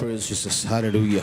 Praise Jesus. Hallelujah.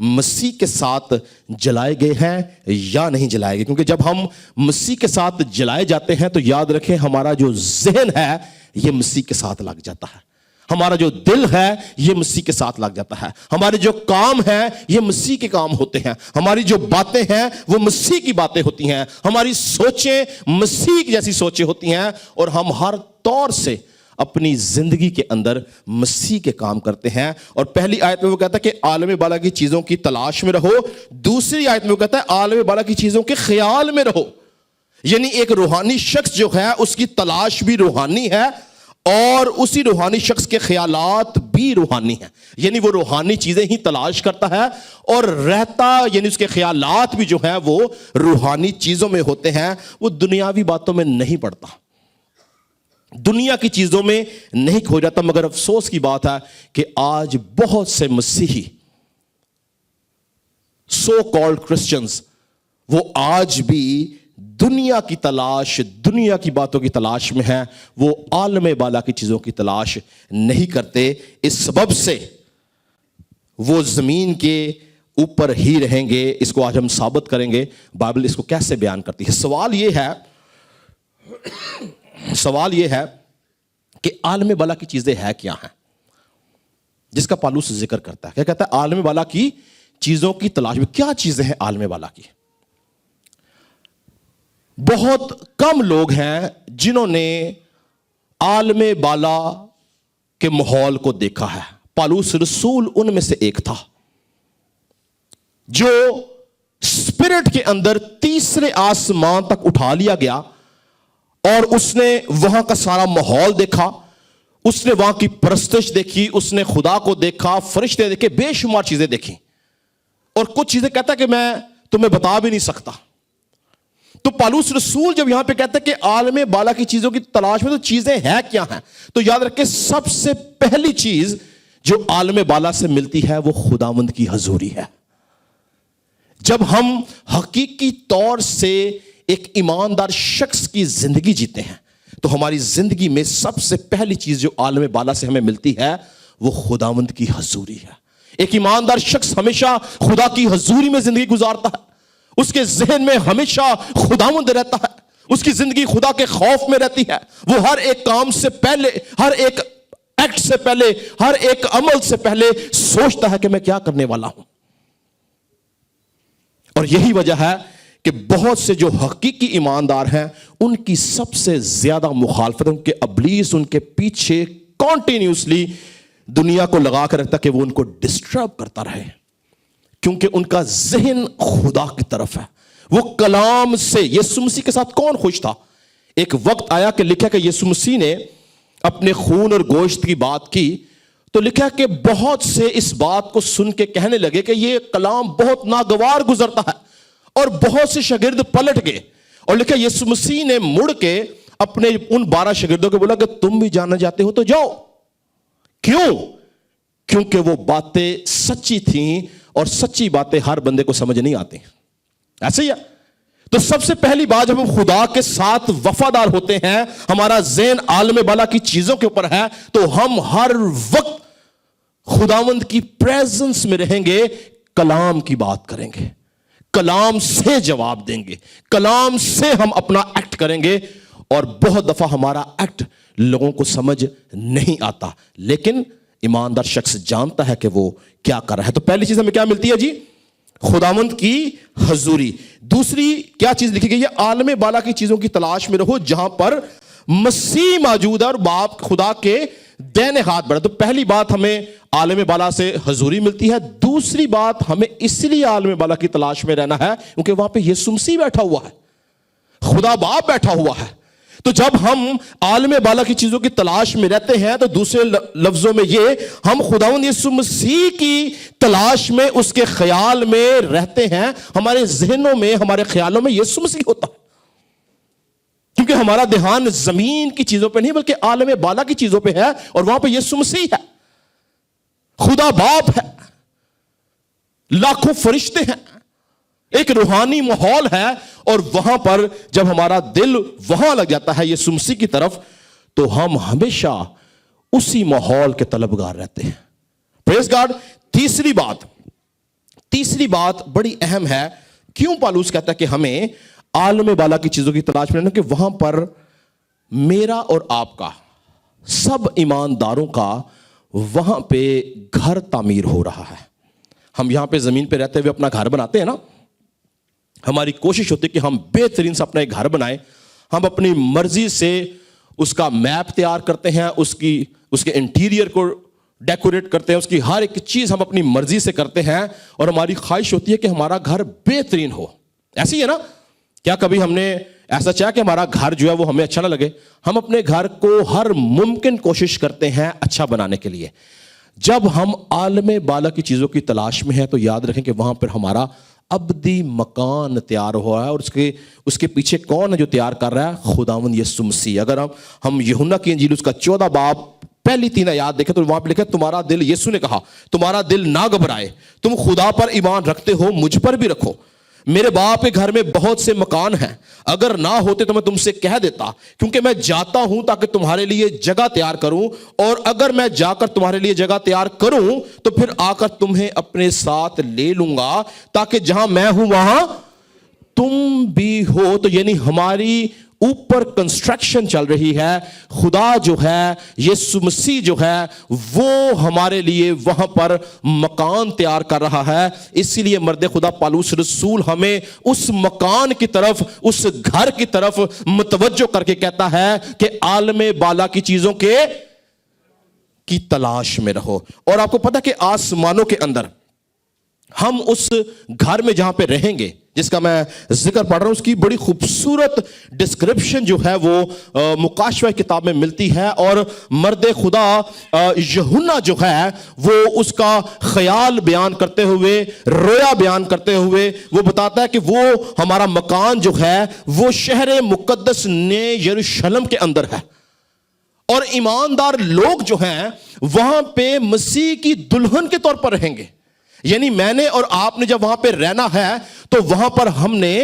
مسیح کے ساتھ جلائے گئے ہیں یا نہیں جلائے گئے. کیونکہ جب ہم مسیح کے ساتھ جلائے جاتے ہیں تو یاد رکھیں ہمارا جو ذہن ہے یہ مسیح کے ساتھ لگ جاتا ہے, ہمارا جو دل ہے یہ مسیح کے ساتھ لگ جاتا ہے, ہمارے جو کام ہیں یہ مسیح کے کام ہوتے ہیں, ہماری جو باتیں ہیں وہ مسیح کی باتیں ہوتی ہیں, ہماری سوچیں مسیح کی جیسی سوچیں ہوتی ہیں, اور ہم ہر طور سے اپنی زندگی کے اندر مسیح کے کام کرتے ہیں. اور پہلی آیت میں وہ کہتا ہے کہ عالم بالا کی چیزوں کی تلاش میں رہو, دوسری آیت میں وہ کہتا ہے عالم بالا کی چیزوں کے خیال میں رہو. یعنی ایک روحانی شخص جو ہے اس کی تلاش بھی روحانی ہے, اور اسی روحانی شخص کے خیالات بھی روحانی ہیں. یعنی وہ روحانی چیزیں ہی تلاش کرتا ہے اور رہتا, یعنی اس کے خیالات بھی جو ہیں وہ روحانی چیزوں میں ہوتے ہیں, وہ دنیاوی باتوں میں نہیں پڑتا, دنیا کی چیزوں میں نہیں کھو جاتا. مگر افسوس کی بات ہے کہ آج بہت سے مسیحی سو کالڈ کرسچنز وہ آج بھی دنیا کی تلاش, دنیا کی باتوں کی تلاش میں ہیں, وہ عالم بالا کی چیزوں کی تلاش نہیں کرتے. اس سبب سے وہ زمین کے اوپر ہی رہیں گے. اس کو آج ہم ثابت کریں گے بائبل اس کو کیسے بیان کرتی ہے. سوال یہ ہے کہ عالم بالا کی چیزیں ہیں کیا ہیں, جس کا پالوس ذکر کرتا ہے. کیا کہتا ہے؟ عالم بالا کی چیزوں کی تلاش میں. کیا چیزیں ہیں عالم بالا کی؟ بہت کم لوگ ہیں جنہوں نے عالم بالا کے ماحول کو دیکھا ہے. پالوس رسول ان میں سے ایک تھا جو اسپرٹ کے اندر تیسرے آسمان تک اٹھا لیا گیا, اور اس نے وہاں کا سارا ماحول دیکھا, اس نے وہاں کی پرستش دیکھی, اس نے خدا کو دیکھا, فرشتے دیکھے, بے شمار چیزیں دیکھی, اور کچھ چیزیں کہتا ہے کہ میں تمہیں بتا بھی نہیں سکتا. تو پالوس رسول جب یہاں پہ کہتا ہے کہ عالم بالا کی چیزوں کی تلاش میں, تو چیزیں ہیں کیا ہیں؟ تو یاد رکھیں سب سے پہلی چیز جو عالم بالا سے ملتی ہے وہ خداوند کی حضوری ہے. جب ہم حقیقی طور سے ایک ایماندار شخص کی زندگی جیتے ہیں تو ہماری زندگی میں سب سے پہلی چیز جو عالم بالا سے ہمیں ملتی ہے وہ خداوند کی حضوری ہے. ایک ایماندار شخص ہمیشہ خدا کی حضوری میں زندگی گزارتا ہے, اس کے ذہن میں ہمیشہ خداوند رہتا ہے, اس کی زندگی خدا کے خوف میں رہتی ہے. وہ ہر ایک کام سے پہلے, ہر ایک ایکٹ سے پہلے, ہر ایک عمل سے پہلے سوچتا ہے کہ میں کیا کرنے والا ہوں. اور یہی وجہ ہے کہ بہت سے جو حقیقی ایماندار ہیں ان کی سب سے زیادہ مخالفت, ان کے ابلیس ان کے پیچھے کانٹینیوسلی دنیا کو لگا کر رکھتا کہ وہ ان کو ڈسٹرب کرتا رہے, کیونکہ ان کا ذہن خدا کی طرف ہے. وہ کلام سے, یسوع مسیح کے ساتھ کون خوش تھا؟ ایک وقت آیا کہ لکھا کہ یسوع مسیح نے اپنے خون اور گوشت کی بات کی تو لکھا کہ بہت سے اس بات کو سن کے کہنے لگے کہ یہ کلام بہت ناگوار گزرتا ہے, اور بہت سے شاگرد پلٹ گئے. اور لکھا یسوع مسیح نے مڑ کے اپنے ان 12 شاگردوں کو بولا کہ تم بھی جانا چاہتے ہو تو جاؤ. کیوں؟ کیونکہ وہ باتیں سچی تھیں, اور سچی باتیں ہر بندے کو سمجھ نہیں آتی. ایسے ہی ہے. تو سب سے پہلی بات جب ہم خدا کے ساتھ وفادار ہوتے ہیں, ہمارا ذہن عالم بالا کی چیزوں کے اوپر ہے, تو ہم ہر وقت خداوند کی پریزنس میں رہیں گے, کلام کی بات کریں گے, کلام سے جواب دیں گے, کلام سے ہم اپنا ایکٹ کریں گے. اور بہت دفعہ ہمارا ایکٹ لوگوں کو سمجھ نہیں آتا, لیکن ایماندار شخص جانتا ہے کہ وہ کیا کر رہا ہے. تو پہلی چیز ہمیں کیا ملتی ہے جی؟ خداوند کی حضوری. دوسری کیا چیز لکھی گئی ہے؟ عالم بالا کی چیزوں کی تلاش میں رہو جہاں پر مسیح موجود ہے اور باپ خدا کے دائنے ہاتھ بڑھا. تو پہلی بات ہمیں عالم بالا سے حضوری ملتی ہے. دوسری بات ہمیں اس لیے عالم بالا کی تلاش میں رہنا ہے کیونکہ وہاں پہ یسوع مسیح بیٹھا ہوا ہے, خدا باپ بیٹھا ہوا ہے. تو جب ہم عالم بالا کی چیزوں کی تلاش میں رہتے ہیں تو دوسرے لفظوں میں یہ, ہم خداوند یسوع مسیح کی تلاش میں, اس کے خیال میں رہتے ہیں. ہمارے ذہنوں میں, ہمارے خیالوں میں یسوع مسیح ہوتا ہے, کیونکہ ہمارا دھیان زمین کی چیزوں پہ نہیں بلکہ عالم بالا کی چیزوں پہ ہے, اور وہاں پہ یسوع مسیح ہے, خدا باپ ہے, لاکھوں فرشتے ہیں, ایک روحانی ماحول ہے. اور وہاں پر جب ہمارا دل وہاں لگ جاتا ہے یسوع مسیح کی طرف, تو ہم ہمیشہ اسی ماحول کے طلبگار رہتے ہیں. پریز گاڈ. تیسری تیسری بات بڑی اہم ہے، کیوں پالوس کہتا ہے کہ ہمیں عالم بالا کی چیزوں کی تلاش میں رہنا، کہ وہاں پر میرا اور آپ کا، سب ایمانداروں کا وہاں پہ گھر تعمیر ہو رہا ہے. ہم یہاں پہ زمین پہ رہتے ہوئے اپنا گھر بناتے ہیں نا، ہماری کوشش ہوتی ہے کہ ہم بہترین سے اپنا ایک گھر بنائیں. ہم اپنی مرضی سے اس کا میپ تیار کرتے ہیں، اس کے انٹیریئر کو ڈیکوریٹ کرتے ہیں، اس کی ہر ایک چیز ہم اپنی مرضی سے کرتے ہیں، اور ہماری خواہش ہوتی ہے کہ ہمارا گھر بہترین ہو. ایسے ہی ہے نا؟ کیا کبھی ہم نے ایسا چاہا کہ ہمارا گھر جو ہے وہ ہمیں اچھا نہ لگے؟ ہم اپنے گھر کو ہر ممکن کوشش کرتے ہیں اچھا بنانے کے لیے. جب ہم عالم بالا کی چیزوں کی تلاش میں ہیں تو یاد رکھیں کہ وہاں پر ہمارا ابدی مکان تیار ہوا ہے، اور اس کے پیچھے کون ہے جو تیار کر رہا ہے؟ خداوند یسوع مسیح. اگر ہم یوحنا کی انجیل اس کا 14 باب پہلی 3 آیات دیکھیں تو وہاں پہ لکھا ہے تمہارا دل، یسوع نے کہا تمہارا دل نہ گھبرائے، تم خدا پر ایمان رکھتے ہو مجھ پر بھی رکھو. میرے باپ کے گھر میں بہت سے مکان ہیں، اگر نہ ہوتے تو میں تم سے کہہ دیتا، کیونکہ میں جاتا ہوں تاکہ تمہارے لیے جگہ تیار کروں، اور اگر میں جا کر تمہارے لیے جگہ تیار کروں تو پھر آ کر تمہیں اپنے ساتھ لے لوں گا، تاکہ جہاں میں ہوں وہاں تم بھی ہو. تو یعنی ہماری اوپر کنسٹرکشن چل رہی ہے. خدا جو ہے، یسوع مسیح جو ہے، وہ ہمارے لیے وہاں پر مکان تیار کر رہا ہے. اسی لیے مرد خدا پالوس رسول ہمیں اس مکان کی طرف، اس گھر کی طرف متوجہ کر کے کہتا ہے کہ عالم بالا کی چیزوں کی تلاش میں رہو. اور آپ کو پتہ کہ آسمانوں کے اندر ہم اس گھر میں جہاں پہ رہیں گے، جس کا میں ذکر پڑھ رہا ہوں، اس کی بڑی خوبصورت ڈسکرپشن جو ہے وہ مکاشفہ کتاب میں ملتی ہے. اور مرد خدا یوحنا جو ہے وہ اس کا خیال بیان کرتے ہوئے، رویا بیان کرتے ہوئے وہ بتاتا ہے کہ وہ ہمارا مکان جو ہے وہ شہر مقدس نئے یروشلم کے اندر ہے، اور ایماندار لوگ جو ہیں وہاں پہ مسیح کی دلہن کے طور پر رہیں گے. یعنی میں نے اور آپ نے جب وہاں پہ رہنا ہے تو وہاں پر ہم نے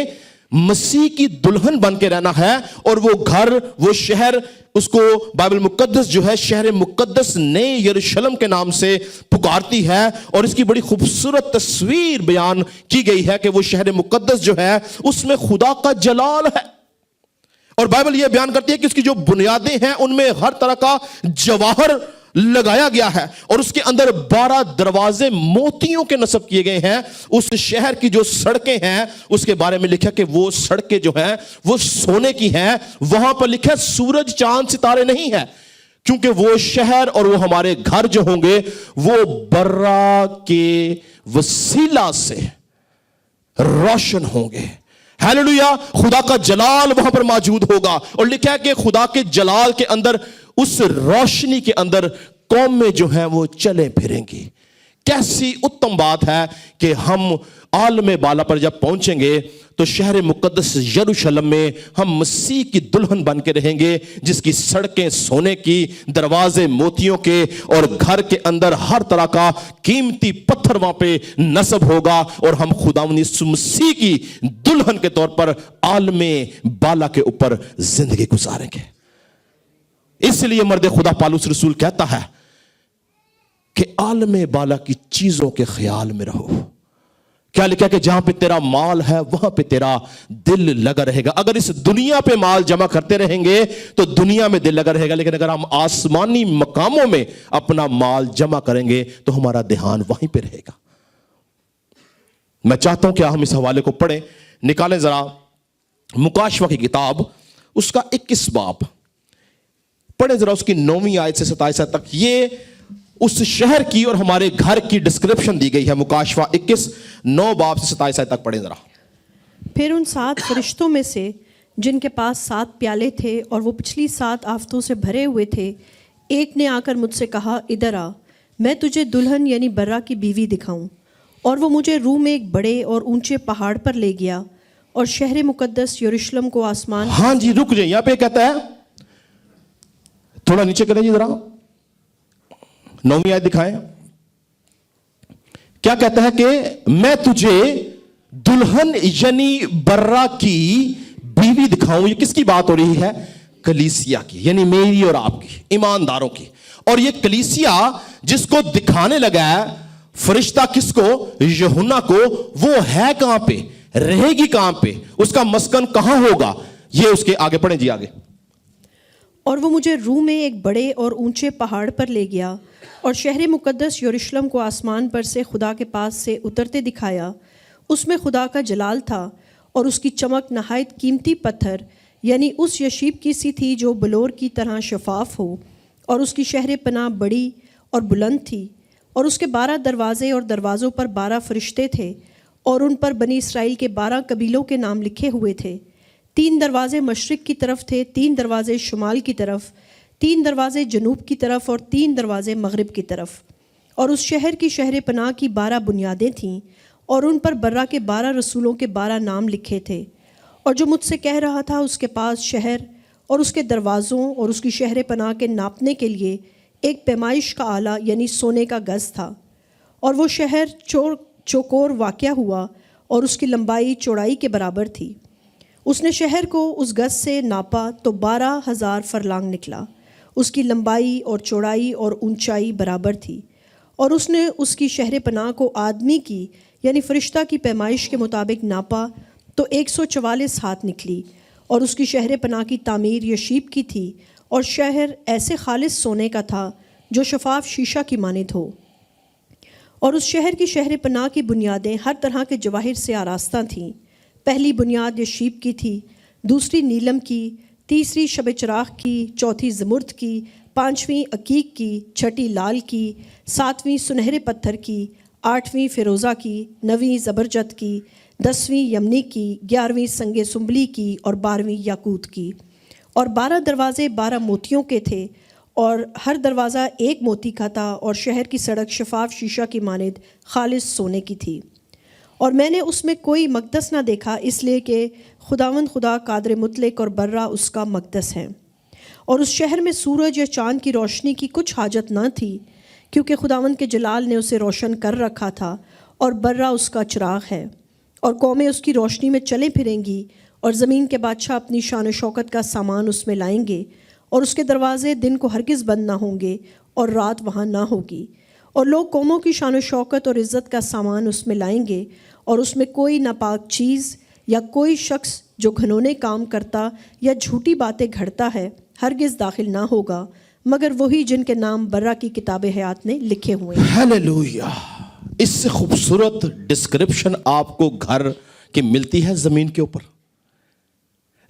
مسیح کی دلہن بن کے رہنا ہے. اور وہ گھر، وہ شہر، اس کو بائبل مقدس جو ہے شہر مقدس نئے یروشلم کے نام سے پکارتی ہے. اور اس کی بڑی خوبصورت تصویر بیان کی گئی ہے کہ وہ شہر مقدس جو ہے اس میں خدا کا جلال ہے. اور بائبل یہ بیان کرتی ہے کہ اس کی جو بنیادیں ہیں ان میں ہر طرح کا جواہر لگایا گیا ہے، اور اس کے اندر 12 دروازے موتیوں کے نصب کیے گئے ہیں. اس شہر کی جو سڑکیں ہیں اس کے بارے میں لکھا کہ وہ سڑکیں جو ہیں وہ سونے کی ہیں. وہاں پر لکھا ہے سورج چاند ستارے نہیں ہے، کیونکہ وہ شہر اور وہ ہمارے گھر جو ہوں گے وہ برا کے وسیلہ سے روشن ہوں گے. ہیلیلویا! خدا کا جلال وہاں پر موجود ہوگا. اور لکھا ہے کہ خدا کے جلال کے اندر، اس روشنی کے اندر قومیں جو ہیں وہ چلے پھریں گی. کیسی اتم بات ہے کہ ہم عالم بالا پر جب پہنچیں گے تو شہر مقدس یروشلم میں ہم مسیح کی دلہن بن کے رہیں گے، جس کی سڑکیں سونے کی، دروازے موتیوں کے، اور گھر کے اندر ہر طرح کا قیمتی پتھر وہاں پہ نصب ہوگا. اور ہم خداوند یسوع مسیح کی دلہن کے طور پر عالم بالا کے اوپر زندگی گزاریں گے. اس لیے مرد خدا پالوس رسول کہتا ہے کہ عالم بالا کی چیزوں کے خیال میں رہو. کیا لکھا کہ جہاں پہ تیرا مال ہے وہاں پہ تیرا دل لگا رہے گا. اگر اس دنیا پہ مال جمع کرتے رہیں گے تو دنیا میں دل لگا رہے گا، لیکن اگر ہم آسمانی مقاموں میں اپنا مال جمع کریں گے تو ہمارا دھیان وہیں پہ رہے گا. میں چاہتا ہوں کہ ہم اس حوالے کو پڑھیں. نکالیں ذرا مکاشفہ کی کتاب، اس کا 21 باب پڑھیں ذرا، اس کی 9ویں آیت سے 27 آیت تک. یہ اس شہر کی اور ہمارے گھر کی ڈسکرپشن دی گئی ہے. مکاشفہ 21 9 باب سے 27 آیت تک پڑھیں ذرا. پھر ان 7 فرشتوں میں سے جن کے پاس 7 پیالے تھے اور وہ پچھلی 7 آفتوں سے بھرے ہوئے تھے، ایک نے آ کر مجھ سے کہا، ادھر آ، میں تجھے دلہن یعنی برا کی بیوی دکھاؤں. اور وہ مجھے روح میں ایک بڑے اور اونچے پہاڑ پر لے گیا اور شہر مقدس یروشلم کو آسمان. ہاں جی رک جائیں، یہاں پہ کہتا ہے، تھوڑا نیچے کریں جی ذرا، 9ویں آیت دکھائیں. کیا کہتا ہے کہ میں تجھے دلہن یعنی برا کی بیوی دکھاؤں. یہ کس کی بات ہو رہی ہے؟ کلیسیا کی، یعنی میری اور آپ کی، ایمانداروں کی. اور یہ کلیسیا جس کو دکھانے لگا ہے فرشتہ کس کو؟ یوحنا کو. وہ ہے کہاں پہ؟ رہے گی کہاں پہ؟ اس کا مسکن کہاں ہوگا؟ یہ اس کے آگے پڑھیں جی آگے. اور وہ مجھے روح میں ایک بڑے اور اونچے پہاڑ پر لے گیا اور شہر مقدس یروشلم کو آسمان پر سے خدا کے پاس سے اترتے دکھایا. اس میں خدا کا جلال تھا اور اس کی چمک نہایت قیمتی پتھر یعنی اس یشیب کی سی تھی جو بلور کی طرح شفاف ہو. اور اس کی شہر پناہ بڑی اور بلند تھی اور اس کے 12 دروازے اور دروازوں پر 12 فرشتے تھے اور ان پر بنی اسرائیل کے 12 قبیلوں کے نام لکھے ہوئے تھے. 3 دروازے مشرق کی طرف تھے، 3 دروازے شمال کی طرف، 3 دروازے جنوب کی طرف اور 3 دروازے مغرب کی طرف. اور اس شہر کی شہر پناہ کی 12 بنیادیں تھیں اور ان پر برا کے 12 رسولوں کے 12 نام لکھے تھے. اور جو مجھ سے کہہ رہا تھا اس کے پاس شہر اور اس کے دروازوں اور اس کی شہر پناہ کے ناپنے کے لیے ایک پیمائش کا آلہ یعنی سونے کا گز تھا. اور وہ شہر چوکور واقع ہوا اور اس کی لمبائی چوڑائی کے برابر تھی. اس نے شہر کو اس گز سے ناپا تو 12,000 فرلانگ نکلا. اس کی لمبائی اور چوڑائی اور اونچائی برابر تھی. اور اس نے اس کی شہر پناہ کو آدمی کی یعنی فرشتہ کی پیمائش کے مطابق ناپا تو 144 ہاتھ نکلی. اور اس کی شہر پناہ کی تعمیر یشیب کی تھی اور شہر ایسے خالص سونے کا تھا جو شفاف شیشہ کی مانند ہو. اور اس شہر کی شہر پناہ کی بنیادیں ہر طرح کے جواہر سے آراستہ تھیں. پہلی بنیاد یشیب کی تھی، دوسری نیلم کی، تیسری شب چراغ کی، چوتھی زمرد کی، 5ویں عقیق کی، 6ٹھی لال کی، 7ویں سنہرے پتھر کی، 8ویں فیروزہ کی، 9ویں زبرجد کی، 10ویں یمنی کی، 11ویں سنگ سنبلی کی اور 12ویں یاقوت کی. اور 12 دروازے 12 موتیوں کے تھے اور ہر دروازہ ایک موتی کا تھا. اور شہر کی سڑک شفاف شیشہ کی مانند خالص سونے کی تھی. اور میں نے اس میں کوئی مقدس نہ دیکھا اس لیے کہ خداوند خدا قادر مطلق اور برہ اس کا مقدس ہے. اور اس شہر میں سورج یا چاند کی روشنی کی کچھ حاجت نہ تھی کیونکہ خداوند کے جلال نے اسے روشن کر رکھا تھا اور برہ اس کا چراغ ہے. اور قومیں اس کی روشنی میں چلیں پھریں گی اور زمین کے بادشاہ اپنی شان و شوکت کا سامان اس میں لائیں گے. اور اس کے دروازے دن کو ہرگز بند نہ ہوں گے اور رات وہاں نہ ہوگی. اور لوگ قوموں کی شان و شوکت اور عزت کا سامان اس میں لائیں گے. اور اس میں کوئی ناپاک چیز یا کوئی شخص جو گھنونے کام کرتا یا جھوٹی باتیں گھڑتا ہے ہرگز داخل نہ ہوگا مگر وہی جن کے نام برہ کی کتاب حیات میں لکھے ہوئے ہیں. ہیلیلویا. اس سے خوبصورت ڈسکرپشن آپ کو گھر کی ملتی ہے زمین کے اوپر.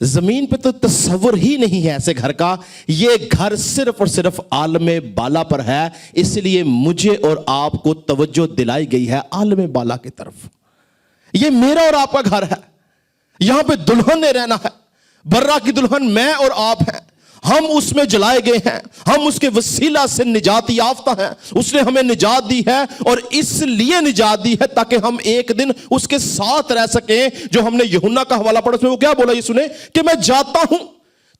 زمین پہ تو تصور ہی نہیں ہے ایسے گھر کا. یہ گھر صرف اور صرف عالم بالا پر ہے. اس لیے مجھے اور آپ کو توجہ دلائی گئی ہے عالم بالا کی طرف. یہ میرا اور آپ کا گھر ہے. یہاں پہ دلہن نے رہنا ہے. برہ کی دلہن میں اور آپ ہیں. ہم اس میں جلائے گئے ہیں. ہم اس کے وسیلہ سے نجات یافتہ ہیں. اس نے ہمیں نجات دی ہے اور اس لیے نجات دی ہے تاکہ ہم ایک دن اس کے ساتھ رہ سکیں. جو ہم نے یوحنا کا حوالہ پڑھا اس میں وہ کیا بولا یہ سنیں کہ میں جاتا ہوں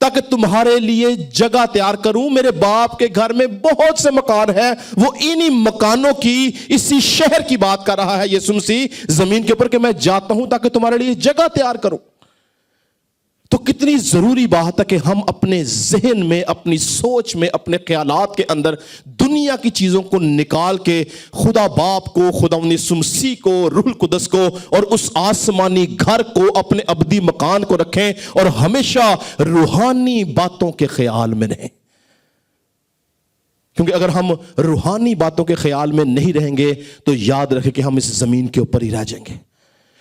تاکہ تمہارے لیے جگہ تیار کروں. میرے باپ کے گھر میں بہت سے مکان ہیں. وہ انہی مکانوں کی اسی شہر کی بات کر رہا ہے یسوع مسیح زمین کے اوپر کہ میں جاتا ہوں تاکہ تمہارے لیے جگہ تیار کروں. تو کتنی ضروری بات ہے کہ ہم اپنے ذہن میں، اپنی سوچ میں، اپنے خیالات کے اندر دنیا کی چیزوں کو نکال کے خدا باپ کو، خدا یسوع مسیح کو، روح القدس کو اور اس آسمانی گھر کو، اپنے ابدی مکان کو رکھیں اور ہمیشہ روحانی باتوں کے خیال میں رہیں. کیونکہ اگر ہم روحانی باتوں کے خیال میں نہیں رہیں گے تو یاد رکھیں کہ ہم اس زمین کے اوپر ہی رہ جائیں گے.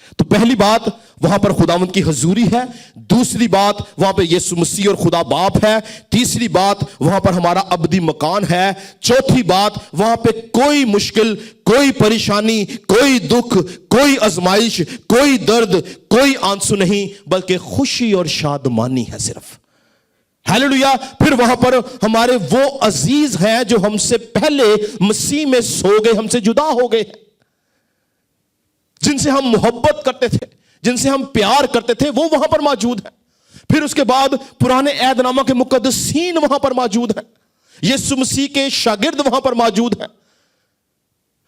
تو پہلی بات وہاں پر خداوند کی حضوری ہے. دوسری بات وہاں پہ یسوع مسیح اور خدا باپ ہے. تیسری بات وہاں پر ہمارا ابدی مکان ہے. چوتھی بات وہاں پہ کوئی مشکل، کوئی پریشانی، کوئی دکھ، کوئی آزمائش، کوئی درد، کوئی آنسو نہیں بلکہ خوشی اور شادمانی ہے صرف. ہیلیلویا. پھر وہاں پر ہمارے وہ عزیز ہیں جو ہم سے پہلے مسیح میں سو گئے، ہم سے جدا ہو گئے، جن سے ہم محبت کرتے تھے، جن سے ہم پیار کرتے تھے، وہ وہاں پر موجود ہیں. پھر اس کے بعد پرانے عہد نامہ کے مقدسین وہاں پر موجود ہیں. یسوع مسیح کے شاگرد وہاں پر موجود ہیں.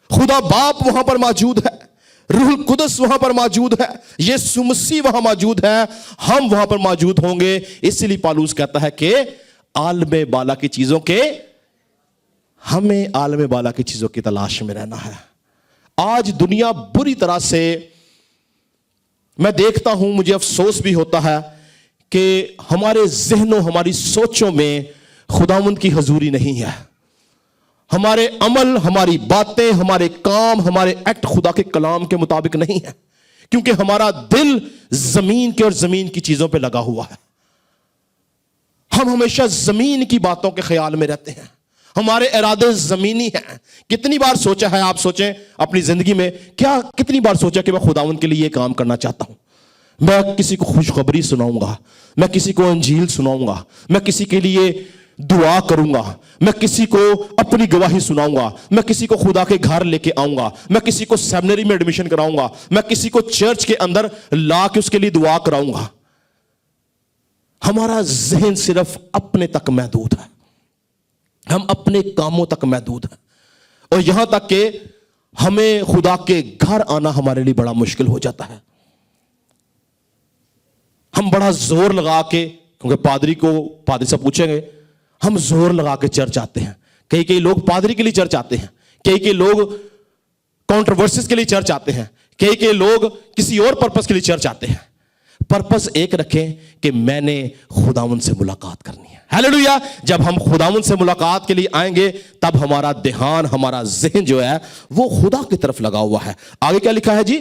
خدا باپ وہاں پر موجود ہے. روح القدس وہاں پر موجود ہے. یسوع مسیح وہاں موجود ہے. ہم وہاں پر موجود ہوں گے. اس لیے پالوس کہتا ہے کہ عالم بالا کی چیزوں کے، ہمیں عالم بالا کی چیزوں کی تلاش میں رہنا ہے. آج دنیا بری طرح سے میں دیکھتا ہوں, مجھے افسوس بھی ہوتا ہے کہ ہمارے ذہنوں, ہماری سوچوں میں خداوند کی حضوری نہیں ہے. ہمارے عمل, ہماری باتیں, ہمارے کام, ہمارے ایکٹ خدا کے کلام کے مطابق نہیں ہے, کیونکہ ہمارا دل زمین کے اور زمین کی چیزوں پہ لگا ہوا ہے. ہم ہمیشہ زمین کی باتوں کے خیال میں رہتے ہیں, ہمارے ارادے زمینی ہیں. کتنی بار سوچا ہے, آپ سوچیں اپنی زندگی میں, کیا کتنی بار سوچا کہ میں خداوند کے لیے یہ کام کرنا چاہتا ہوں, میں کسی کو خوشخبری سناؤں گا, میں کسی کو انجیل سناؤں گا, میں کسی کے لیے دعا کروں گا, میں کسی کو اپنی گواہی سناؤں گا, میں کسی کو خدا کے گھر لے کے آؤں گا, میں کسی کو سیمنری میں ایڈمیشن کراؤں گا, میں کسی کو چرچ کے اندر لا کے اس کے لیے دعا کراؤں گا. ہمارا ذہن صرف اپنے تک محدود ہے, ہم اپنے کاموں تک محدود ہیں, اور یہاں تک کہ ہمیں خدا کے گھر آنا ہمارے لیے بڑا مشکل ہو جاتا ہے. ہم بڑا زور لگا کے, کیونکہ پادری سے پوچھیں گے, ہم زور لگا کے چرچ آتے ہیں. کئی لوگ پادری کے لیے چرچ آتے ہیں, کئی لوگ کانٹروورسیز کے لیے چرچ آتے ہیں, کئی لوگ کسی اور پرپس کے لیے چرچ آتے ہیں. پرپس ایک رکھیں کہ میں نے خداوند سے ملاقات کرنی ہے. ہیلیلویا. جب ہم خداوند سے ملاقات کے لیے آئیں گے تب ہمارا دھیان, ہمارا ذہن جو ہے وہ خدا کی طرف لگا ہوا ہے. آگے کیا لکھا ہے جی,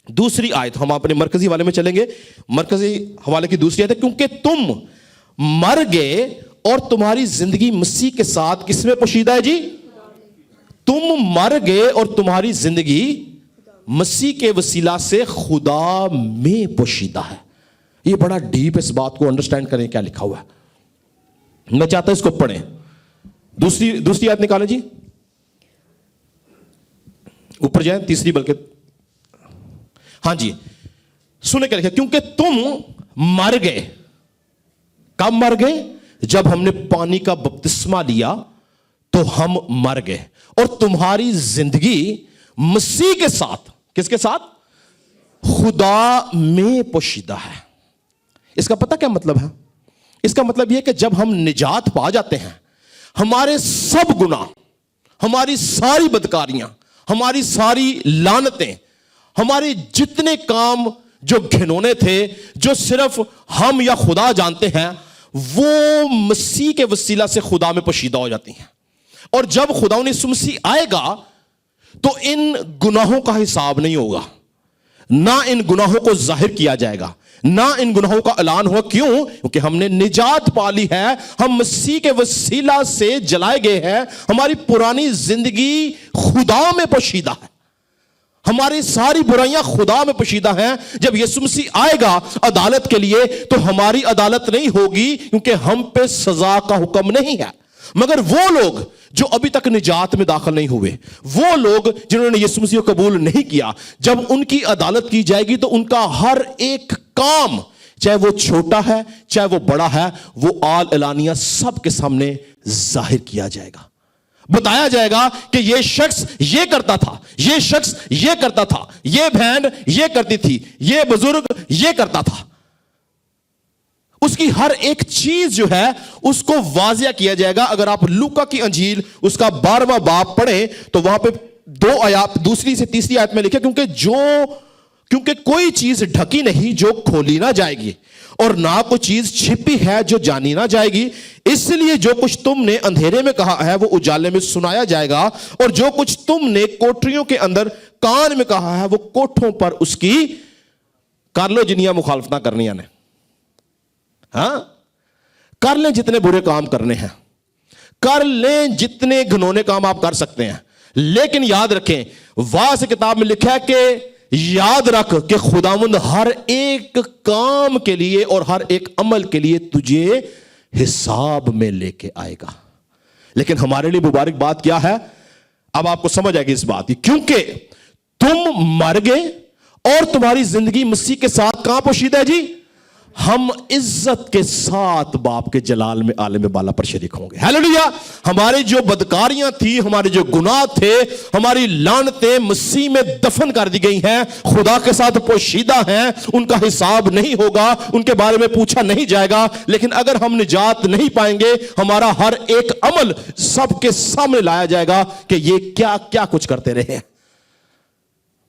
دوسری آیت, ہم اپنے مرکزی حوالے میں چلیں گے. مرکزی حوالے کی دوسری آیت ہے, کیونکہ تم مر گئے اور تمہاری زندگی مسیح کے ساتھ کس میں پوشیدہ ہے جی. تم مر گئے اور تمہاری زندگی مسیح کے وسیلہ سے خدا میں پوشیدہ ہے. یہ بڑا ڈیپ اس بات کو انڈرسٹینڈ کریں کیا لکھا ہوا ہے. میں چاہتا ہوں اس کو پڑھیں. دوسری آیت نکالیں جی, اوپر جائیں, تیسری بلکہ, ہاں جی سنیں کیا لکھا, کیونکہ تم مر گئے. کب مر گئے؟ جب ہم نے پانی کا بپتسمہ لیا تو ہم مر گئے, اور تمہاری زندگی مسیح کے ساتھ, کس کے ساتھ؟ خدا میں پوشیدہ ہے. اس کا پتہ کیا مطلب ہے؟ اس کا مطلب یہ کہ جب ہم نجات پا جاتے ہیں, ہمارے سب گناہ, ہماری ساری بدکاریاں, ہماری ساری لعنتیں, ہمارے جتنے کام جو گھنونے تھے, جو صرف ہم یا خدا جانتے ہیں, وہ مسیح کے وسیلہ سے خدا میں پوشیدہ ہو جاتی ہیں. اور جب خدا یسوع مسیح آئے گا تو ان گناہوں کا حساب نہیں ہوگا, نہ ان گناہوں کو ظاہر کیا جائے گا, نہ ان گناہوں کا اعلان ہوا. کیوں؟ کیونکہ ہم نے نجات پا لی ہے, ہم مسیح کے وسیلہ سے جلائے گئے ہیں, ہماری پرانی زندگی خدا میں پوشیدہ ہے, ہماری ساری برائیاں خدا میں پوشیدہ ہیں. جب یسوع مسیح آئے گا عدالت کے لیے تو ہماری عدالت نہیں ہوگی, کیونکہ ہم پہ سزا کا حکم نہیں ہے. مگر وہ لوگ جو ابھی تک نجات میں داخل نہیں ہوئے, وہ لوگ جنہوں نے یسوع مسیح کو قبول نہیں کیا, جب ان کی عدالت کی جائے گی تو ان کا ہر ایک کام, چاہے وہ چھوٹا ہے چاہے وہ بڑا ہے, وہ آل اعلانیہ سب کے سامنے ظاہر کیا جائے گا. بتایا جائے گا کہ یہ شخص یہ کرتا تھا, یہ شخص یہ کرتا تھا, یہ بہن یہ کرتی تھی, یہ بزرگ یہ کرتا تھا. اس کی ہر ایک چیز جو ہے اس کو واضح کیا جائے گا. اگر آپ لوکا کی انجیل اس کا 12واں باب پڑھیں تو وہاں پہ 2 آیات, دوسری سے تیسری آیت میں لکھا, کیونکہ کوئی چیز ڈھکی نہیں جو کھولی نہ جائے گی, اور نہ کوئی چیز چھپی ہے جو جانی نہ جائے گی. اس لیے جو کچھ تم نے اندھیرے میں کہا ہے وہ اجالے میں سنایا جائے گا, اور جو کچھ تم نے کوٹریوں کے اندر کان میں کہا ہے وہ کوٹھوں پر اس کی کر لو جنیاں مخالفتہ کرنیاں نے. ہاں کر لیں جتنے برے کام کرنے ہیں, کر لیں جتنے گھنونے کام آپ کر سکتے ہیں, لیکن یاد رکھیں واضح کتاب میں لکھا ہے کہ یاد رکھ کہ خداوند ہر ایک کام کے لیے اور ہر ایک عمل کے لیے تجھے حساب میں لے کے آئے گا. لیکن ہمارے لیے مبارک بات کیا ہے؟ اب آپ کو سمجھ آئے گی اس بات کی, کیونکہ تم مر گئے اور تمہاری زندگی مسیح کے ساتھ کہاں پوشیدہ ہے جی؟ ہم عزت کے ساتھ باپ کے جلال میں عالم بالا پر شریک ہوں گے. ہیلیلویا. ہمارے جو بدکاریاں تھی, ہمارے جو گناہ تھے, ہماری لعنتیں مسیح میں دفن کر دی گئی ہیں, خدا کے ساتھ پوشیدہ ہیں, ان کا حساب نہیں ہوگا, ان کے بارے میں پوچھا نہیں جائے گا. لیکن اگر ہم نجات نہیں پائیں گے, ہمارا ہر ایک عمل سب کے سامنے لایا جائے گا کہ یہ کیا کیا کچھ کرتے رہے.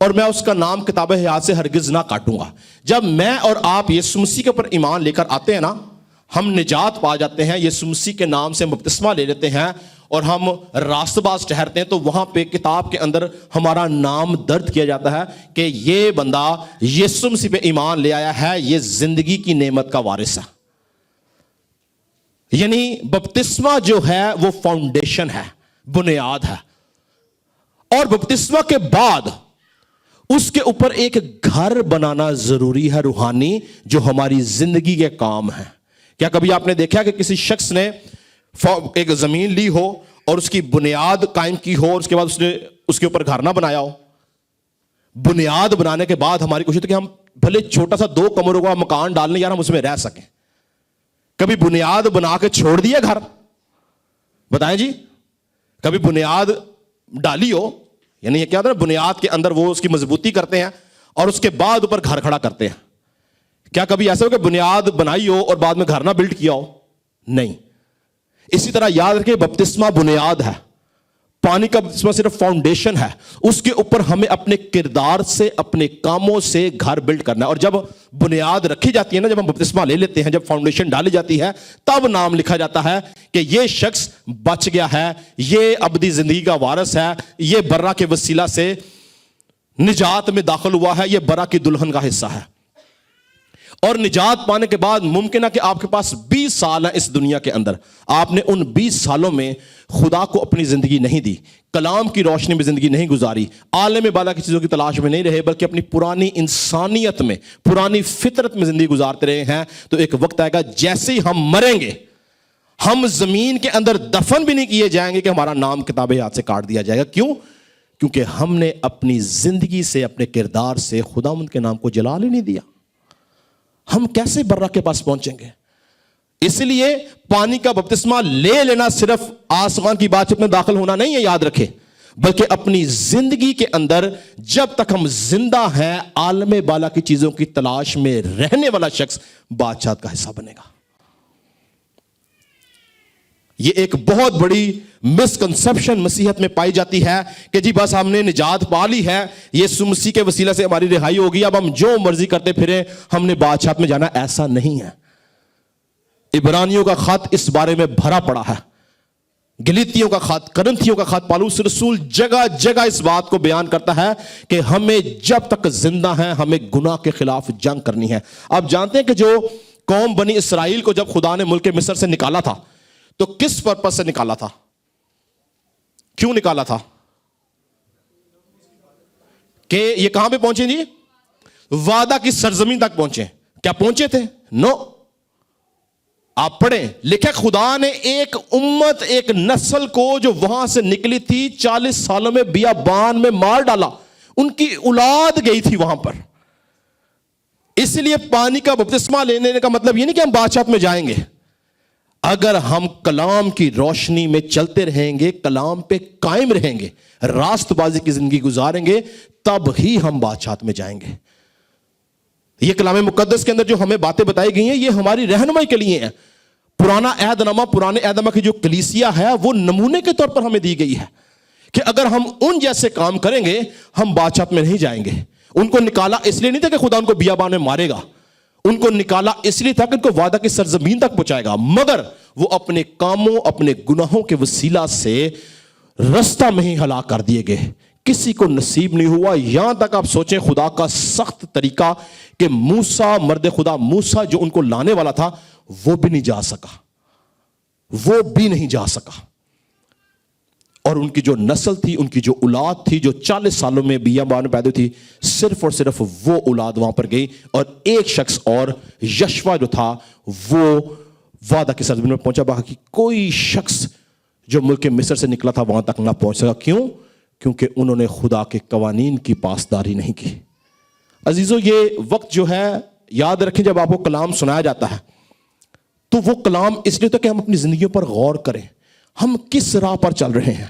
اور میں اس کا نام کتاب حیات سے ہرگز نہ کاٹوں گا. جب میں اور آپ یسوع مسیح کے اوپر ایمان لے کر آتے ہیں نا, ہم نجات پا جاتے ہیں, یسوع مسیح کے نام سے بپتسمہ لے لیتے ہیں اور ہم راست باز ٹھہرتے ہیں, تو وہاں پہ کتاب کے اندر ہمارا نام درج کیا جاتا ہے کہ یہ بندہ یسوع مسیح پہ ایمان لے آیا ہے, یہ زندگی کی نعمت کا وارث ہے. یعنی بپتسمہ جو ہے وہ فاؤنڈیشن ہے, بنیاد ہے, اور بپتسمہ کے بعد اس کے اوپر ایک گھر بنانا ضروری ہے روحانی, جو ہماری زندگی کے کام ہے. کیا کبھی آپ نے دیکھا کہ کسی شخص نے ایک زمین لی ہو اور اس کی بنیاد قائم کی ہو اور اس کے بعد اس نے اس کے اوپر گھر نہ بنایا ہو؟ بنیاد بنانے کے بعد ہماری کوشش ہے کہ ہم بھلے چھوٹا سا 2 کمروں کا مکان ڈال لیں یار, ہم اس میں رہ سکیں. کبھی بنیاد بنا کے چھوڑ دیا گھر؟ بتائیں جی, کبھی بنیاد ڈالی ہو, یعنی یہ کیا ہوتا ہے, بنیاد کے اندر وہ اس کی مضبوطی کرتے ہیں اور اس کے بعد اوپر گھر کھڑا کرتے ہیں. کیا کبھی ایسا ہو کہ بنیاد بنائی ہو اور بعد میں گھر نہ بلڈ کیا ہو؟ نہیں. اسی طرح یاد رکھیں, بپتسمہ بنیاد ہے, پانی کا بپتسمہ صرف فاؤنڈیشن ہے, اس کے اوپر ہمیں اپنے کردار سے, اپنے کاموں سے گھر بلڈ کرنا ہے. اور جب بنیاد رکھی جاتی ہے نا, جب ہم بپتسمہ لے لیتے ہیں, جب فاؤنڈیشن ڈالی جاتی ہے, تب نام لکھا جاتا ہے کہ یہ شخص بچ گیا ہے, یہ ابدی زندگی کا وارث ہے, یہ برا کے وسیلہ سے نجات میں داخل ہوا ہے, یہ برا کی دلہن کا حصہ ہے. اور نجات پانے کے بعد ممکن ہے کہ آپ کے پاس 20 سال ہیں اس دنیا کے اندر, آپ نے ان 20 سالوں میں خدا کو اپنی زندگی نہیں دی, کلام کی روشنی میں زندگی نہیں گزاری, عالم بالا کی چیزوں کی تلاش میں نہیں رہے, بلکہ اپنی پرانی انسانیت میں, پرانی فطرت میں زندگی گزارتے رہے ہیں, تو ایک وقت آئے گا جیسے ہی ہم مریں گے, ہم زمین کے اندر دفن بھی نہیں کیے جائیں گے کہ ہمارا نام کتاب حیات سے کاٹ دیا جائے گا. کیوں؟ کیونکہ ہم نے اپنی زندگی سے, اپنے کردار سے خداوند کے نام کو جلال ہی نہیں دیا. ہم کیسے برا کے پاس پہنچیں گے؟ اس لیے پانی کا بپتسمہ لے لینا صرف آسمان کی بادشاہت میں داخل ہونا نہیں ہے, یاد رکھے, بلکہ اپنی زندگی کے اندر جب تک ہم زندہ ہیں, عالم بالا کی چیزوں کی تلاش میں رہنے والا شخص بادشاہت کا حصہ بنے گا. یہ ایک بہت بڑی مسکنسپشن مسیحیت میں پائی جاتی ہے کہ جی بس ہم نے نجات پا لی ہے, یسوع مسیح کے وسیلہ سے ہماری رہائی ہوگی, اب ہم جو مرضی کرتے پھریں, ہم نے بادشاہت میں جانا. ایسا نہیں ہے. عبرانیوں کا خط اس بارے میں بھرا پڑا ہے, گلیتیوں کا خط, کرنتھیوں کا خط, پالوس رسول جگہ جگہ اس بات کو بیان کرتا ہے کہ ہمیں جب تک زندہ ہیں ہمیں گناہ کے خلاف جنگ کرنی ہے. آپ جانتے ہیں کہ جو قوم بنی اسرائیل کو جب خدا نے ملک مصر سے نکالا تھا, تو کس پرپس سے نکالا تھا؟ کیوں نکالا تھا؟ کہ یہ کہاں پہ پہنچے جی؟ وعدہ کی سرزمین تک پہنچے. کیا پہنچے تھے؟ نو. آپ پڑھیں, لکھا خدا نے ایک امت, ایک نسل کو جو وہاں سے نکلی تھی 40 سالوں میں بیابان میں مار ڈالا, ان کی اولاد گئی تھی وہاں پر. اس لیے پانی کا بپتسمہ لینے کا مطلب یہ نہیں کہ ہم بادشاہت میں جائیں گے. اگر ہم کلام کی روشنی میں چلتے رہیں گے, کلام پہ قائم رہیں گے, راست بازی کی زندگی گزاریں گے, تب ہی ہم بادشاہت میں جائیں گے. یہ کلام مقدس کے اندر جو ہمیں باتیں بتائی گئی ہیں, یہ ہماری رہنمائی کے لیے ہیں. پرانا عہد نامہ, پرانے عہد نامہ کی جو کلیسیا ہے, وہ نمونے کے طور پر ہمیں دی گئی ہے کہ اگر ہم ان جیسے کام کریں گے ہم بادشاہت میں نہیں جائیں گے. ان کو نکالا اس لیے نہیں تھا کہ خدا ان کو بیابان میں مارے گا, ان کو نکالا اس لیے تھا کہ ان کو وعدہ کی سرزمین تک پہنچائے گا, مگر وہ اپنے کاموں, اپنے گناہوں کے وسیلہ سے رستہ میں ہی ہلاک کر دیے گئے. کسی کو نصیب نہیں ہوا. یہاں تک آپ سوچیں خدا کا سخت طریقہ کہ موسیٰ, مرد خدا موسیٰ جو ان کو لانے والا تھا, وہ بھی نہیں جا سکا, وہ بھی نہیں جا سکا. اور ان کی جو نسل تھی, ان کی جو اولاد تھی, جو 40 سالوں میں بیابان میں پیدا تھی, صرف اور صرف وہ اولاد وہاں پر گئی. اور ایک شخص اور, یشوا جو تھا, وہ وعدہ کی سرزمین میں پہنچا. باقی کوئی شخص جو ملک مصر سے نکلا تھا وہاں تک نہ پہنچ سکا. کیوں؟ کیونکہ انہوں نے خدا کے قوانین کی پاسداری نہیں کی. عزیزو, یہ وقت جو ہے, یاد رکھیں, جب آپ کو کلام سنایا جاتا ہے تو وہ کلام اس لیے تو کہ ہم اپنی زندگیوں پر غور کریں. ہم کس راہ پر چل رہے ہیں؟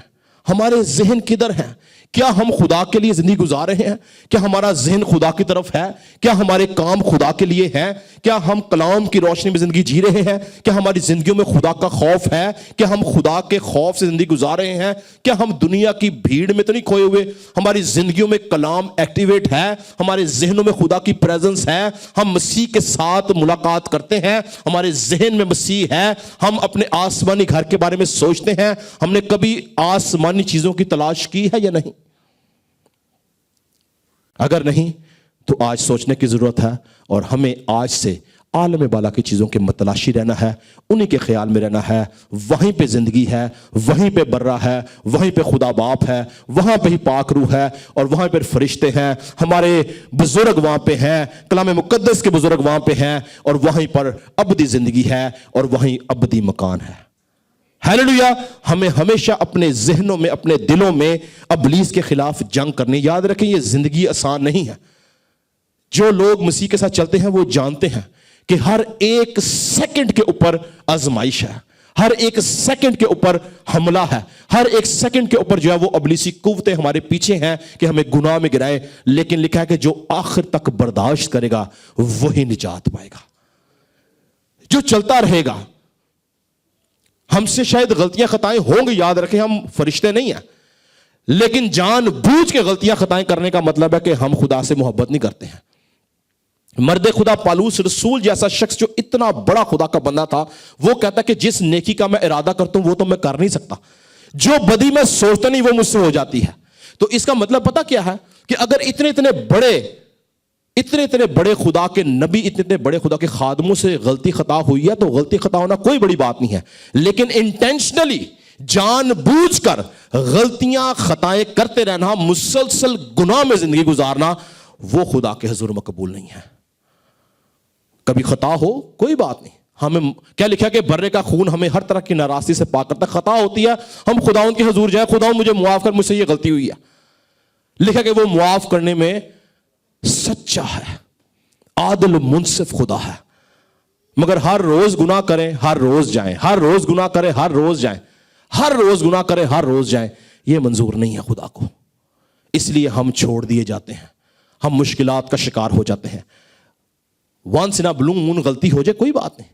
ہمارے ذہن کدھر ہیں؟ کیا ہم خدا کے لیے زندگی گزار رہے ہیں؟ کیا ہمارا ذہن خدا کی طرف ہے؟ کیا ہمارے کام خدا کے لیے ہیں؟ کیا ہم کلام کی روشنی میں زندگی جی رہے ہیں؟ کیا ہماری زندگیوں میں خدا کا خوف ہے؟ کیا ہم خدا کے خوف سے زندگی گزار رہے ہیں؟ کیا ہم دنیا کی بھیڑ میں تو نہیں کھوئے ہوئے؟ ہماری زندگیوں میں کلام ایکٹیویٹ ہے؟ ہمارے ذہنوں میں خدا کی پریزنس ہے؟ ہم مسیح کے ساتھ ملاقات کرتے ہیں؟ ہمارے ذہن میں مسیح ہے؟ ہم اپنے آسمانی گھر کے بارے میں سوچتے ہیں؟ ہم نے کبھی آسمانی چیزوں کی تلاش کی ہے یا نہیں؟ اگر نہیں تو آج سوچنے کی ضرورت ہے، اور ہمیں آج سے عالم بالا کی چیزوں کے متلاشی رہنا ہے، انہی کے خیال میں رہنا ہے۔ وہیں پہ زندگی ہے، وہیں پہ برہ ہے، وہیں پہ خدا باپ ہے، وہاں پہ ہی پاک روح ہے، اور وہاں پہ فرشتے ہیں، ہمارے بزرگ وہاں پہ ہیں، کلام مقدس کے بزرگ وہاں پہ ہیں، اور وہیں پر ابدی زندگی ہے، اور وہیں ابدی مکان ہے۔ ہیلیلویا! ہمیں ہمیشہ اپنے ذہنوں میں، اپنے دلوں میں ابلیس کے خلاف جنگ کرنی۔ یاد رکھیں یہ زندگی آسان نہیں ہے۔ جو لوگ مسیح کے ساتھ چلتے ہیں وہ جانتے ہیں کہ ہر ایک سیکنڈ کے اوپر آزمائش ہے، ہر ایک سیکنڈ کے اوپر حملہ ہے، ہر ایک سیکنڈ کے اوپر جو ہے وہ ابلیسی قوتیں ہمارے پیچھے ہیں کہ ہمیں گناہ میں گرائے، لیکن لکھا ہے کہ جو آخر تک برداشت کرے گا وہی نجات پائے گا۔ جو چلتا رہے گا۔ ہم سے شاید غلطیاں خطائیں ہوں گی، یاد رکھیں ہم فرشتے نہیں ہیں، لیکن جان بوجھ کے غلطیاں خطائیں کرنے کا مطلب ہے کہ ہم خدا سے محبت نہیں کرتے ہیں۔ مرد خدا پالوس رسول جیسا شخص جو اتنا بڑا خدا کا بندہ تھا، وہ کہتا کہ جس نیکی کا میں ارادہ کرتا ہوں وہ تو میں کر نہیں سکتا، جو بدی میں سوچتا نہیں وہ مجھ سے ہو جاتی ہے۔ تو اس کا مطلب پتہ کیا ہے کہ اگر اتنے بڑے خدا کے نبی، اتنے بڑے خدا کے خادموں سے غلطی خطا ہوئی ہے تو غلطی خطا ہونا کوئی بڑی بات نہیں ہے، لیکن انٹینشنلی جان بوجھ کر غلطیاں خطائیں کرتے رہنا، مسلسل گناہ میں زندگی گزارنا، وہ خدا کے حضور مقبول نہیں ہے۔ کبھی خطا ہو کوئی بات نہیں، ہمیں کیا لکھا کہ برے کا خون ہمیں ہر طرح کی ناراضی سے پاک کرتا ہے۔ خطا ہوتی ہے، ہم خداوند کے حضور جائیں، خداوند مجھے معاف کر، مجھ سے یہ غلطی ہوئی ہے۔ لکھا کہ وہ معاف کرنے میں سچا ہے، عادل منصف خدا ہے۔ مگر ہر روز گناہ کریں، ہر روز جائیں، ہر روز گناہ کریں، ہر روز جائیں، ہر روز گناہ کریں، ہر روز جائیں، یہ منظور نہیں ہے خدا کو۔ اس لیے ہم چھوڑ دیے جاتے ہیں، ہم مشکلات کا شکار ہو جاتے ہیں۔ وانس ان اے بلو مون غلطی ہو جائے کوئی بات نہیں،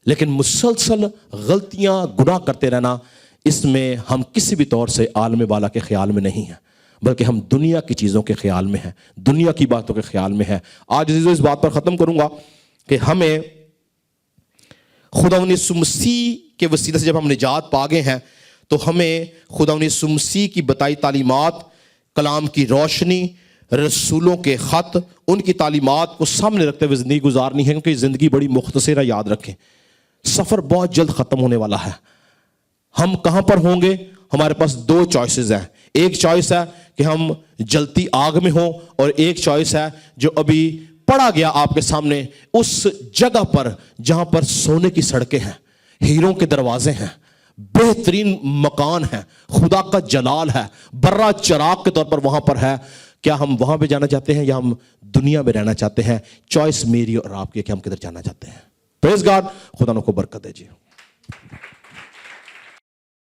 لیکن مسلسل غلطیاں گناہ کرتے رہنا، اس میں ہم کسی بھی طور سے عالم بالا کے خیال میں نہیں ہیں، بلکہ ہم دنیا کی چیزوں کے خیال میں ہیں، دنیا کی باتوں کے خیال میں ہیں۔ آج عزیزو اس بات پر ختم کروں گا کہ ہمیں خداوند یسوع مسیح کے وسیلے سے جب ہم نجات پا گئے ہیں تو ہمیں خداوند یسوع مسیح کی بتائی تعلیمات، کلام کی روشنی، رسولوں کے خط، ان کی تعلیمات کو سامنے رکھتے ہوئے زندگی گزارنی ہے، کیونکہ زندگی بڑی مختصر ہے۔ یاد رکھیں سفر بہت جلد ختم ہونے والا ہے۔ ہم کہاں پر ہوں گے؟ ہمارے پاس دو چوائسز ہیں۔ ایک چوائس ہے کہ ہم جلتی آگ میں ہوں، اور ایک چوائس ہے جو ابھی پڑا گیا آپ کے سامنے، اس جگہ پر جہاں پر سونے کی سڑکیں ہیں، ہیروں کے دروازے ہیں، بہترین مکان ہے، خدا کا جلال ہے، برہ چراغ کے طور پر وہاں پر ہے۔ کیا ہم وہاں پہ جانا چاہتے ہیں یا ہم دنیا میں رہنا چاہتے ہیں؟ چوائس میری اور آپ کی ہے کہ ہم کدھر جانا چاہتے ہیں۔ پریز گاڈ، خدا ان کو برکت دے جی۔